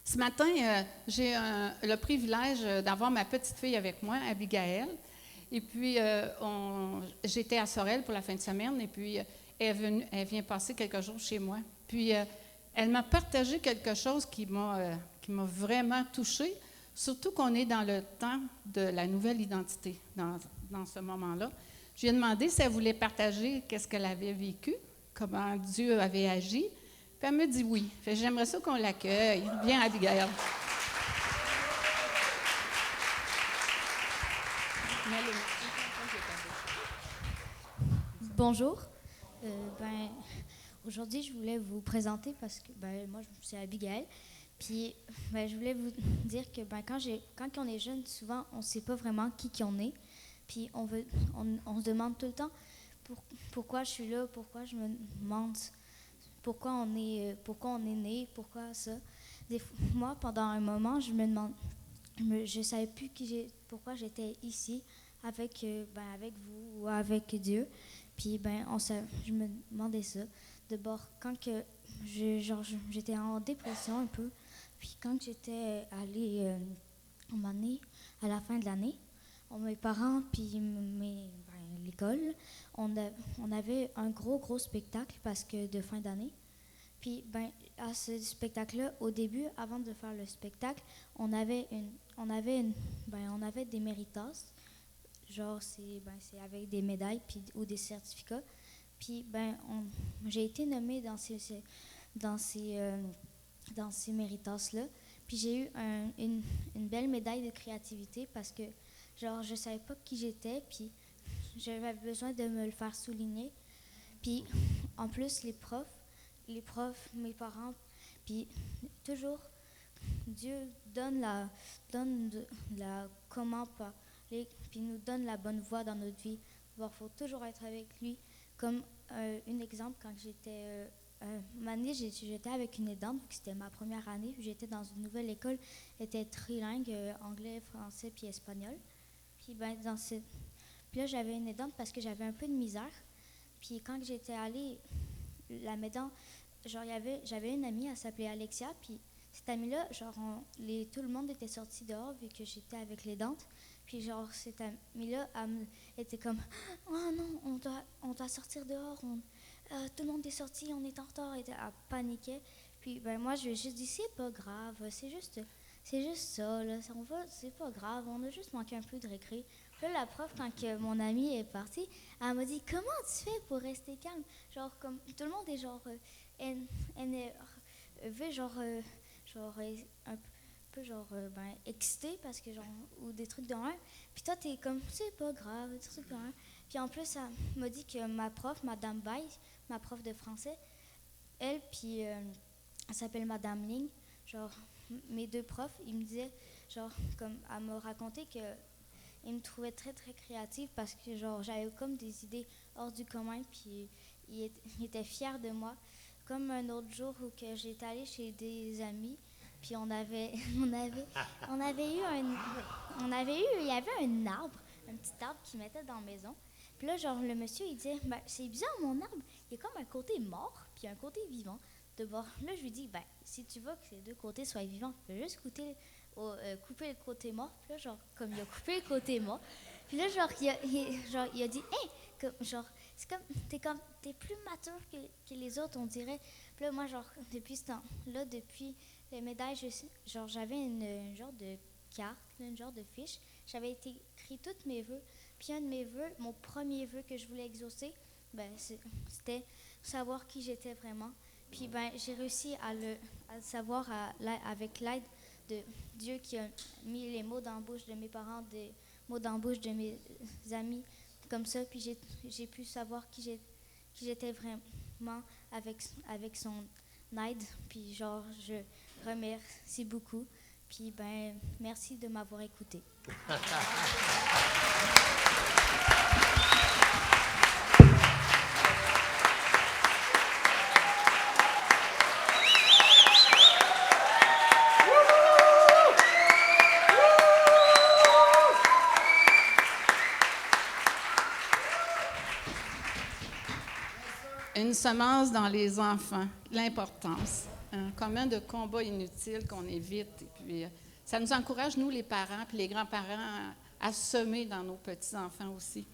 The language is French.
Ce matin, j'ai le privilège d'avoir ma petite fille avec moi, Abigail. Et puis, j'étais à Sorel pour la fin de semaine, et puis elle vient passer quelques jours chez moi. Puis, elle m'a partagé quelque chose qui m'a vraiment touchée, surtout qu'on est dans le temps de la nouvelle identité, dans ce moment-là. Je lui ai demandé si elle voulait partager qu'est-ce qu'elle avait vécu, comment Dieu avait agi. Puis elle me dit oui. Fait que j'aimerais ça qu'on l'accueille. Viens, Abigail. Bonjour. Aujourd'hui, je voulais vous présenter parce que moi, c'est Abigail. Puis, je voulais vous dire que quand on est jeune, souvent, on ne sait pas vraiment qui on est. Puis, on se demande tout le temps pourquoi je suis là, pourquoi je me demande pourquoi on est né, pourquoi ça. Moi, pendant un moment, je me demande, je savais plus pourquoi j'étais ici avec vous ou avec Dieu. Puis je me demandais ça. D'abord, quand j'étais en dépression un peu, puis quand j'étais allée à la fin de l'année, mes parents puis l'école, on avait un gros spectacle parce que de fin d'année. Puis à ce spectacle-là, au début, avant de faire le spectacle, on avait des méritas. Genre, c'est avec des médailles ou des certificats. Puis, j'ai été nommée dans ces méritas-là. Puis, j'ai eu une belle médaille de créativité parce que, genre, je savais pas qui j'étais. Puis, j'avais besoin de me le faire souligner. Puis, en plus, les profs, mes parents, puis toujours, Dieu donne comment parler, puis nous donne la bonne voie dans notre vie. Il faut toujours être avec lui. Comme un exemple, quand j'étais j'étais avec une aidante, vu que c'était ma première année, j'étais dans une nouvelle école, elle était trilingue, anglais, français, puis espagnol. Puis, puis là, j'avais une aidante parce que j'avais un peu de misère. Puis quand j'étais allée, j'avais une amie, elle s'appelait Alexia, puis cette amie-là, tout le monde était sorti dehors vu que j'étais avec les dents. Puis cette amie-là, elle était comme « Oh non, on doit sortir dehors, tout le monde est sorti, on est en retard. » Elle paniquait. Puis moi, je lui ai juste dit « C'est pas grave, c'est juste ça, là, c'est pas grave, on a juste manqué un peu de récré. » Puis là, la prof, quand mon amie est partie, elle m'a dit « Comment tu fais pour rester calme? » Genre, comme tout le monde est énervé, un peu excité parce que ou des trucs de un. Puis toi, t'es comme c'est pas grave, des trucs de un. Puis en plus, elle m'a dit que ma prof, Madame Baye, ma prof de français, elle, puis elle s'appelle Madame Ling. Mes deux profs, ils me disaient, comme elle m'a raconté que ils me trouvaient très très créative parce que j'avais comme des idées hors du commun, puis ils étaient fiers de moi. Comme un autre jour où que j'étais allée chez des amis, puis il y avait un arbre, un petit arbre qu'ils mettaient dans la maison. Puis là, le monsieur, il disait, c'est bizarre, mon arbre, il y a comme un côté mort, puis un côté vivant. Là, je lui dis, si tu veux que les deux côtés soient vivants, tu peux juste couper le côté mort. Puis là, comme il a coupé le côté mort, puis là, il a dit, hey, c'est comme, t'es plus mature que les autres, on dirait. Puis là, moi, depuis ce temps-là, depuis les médailles, j'avais une genre de carte, une genre de fiche. J'avais écrit tous mes vœux. Puis un de mes vœux, mon premier vœu que je voulais exaucer, c'était savoir qui j'étais vraiment. Puis j'ai réussi à le savoir avec l'aide de Dieu qui a mis les mots dans la bouche de mes parents, des mots dans la bouche de mes amis, comme ça. Puis j'ai pu savoir qui j'étais vraiment avec son aide. Puis je remercie beaucoup. Puis merci de m'avoir écouté. Une semence dans les enfants, l'importance. combien de combats inutiles qu'on évite. Et puis, ça nous encourage, nous, les parents, puis les grands-parents, à semer dans nos petits-enfants aussi.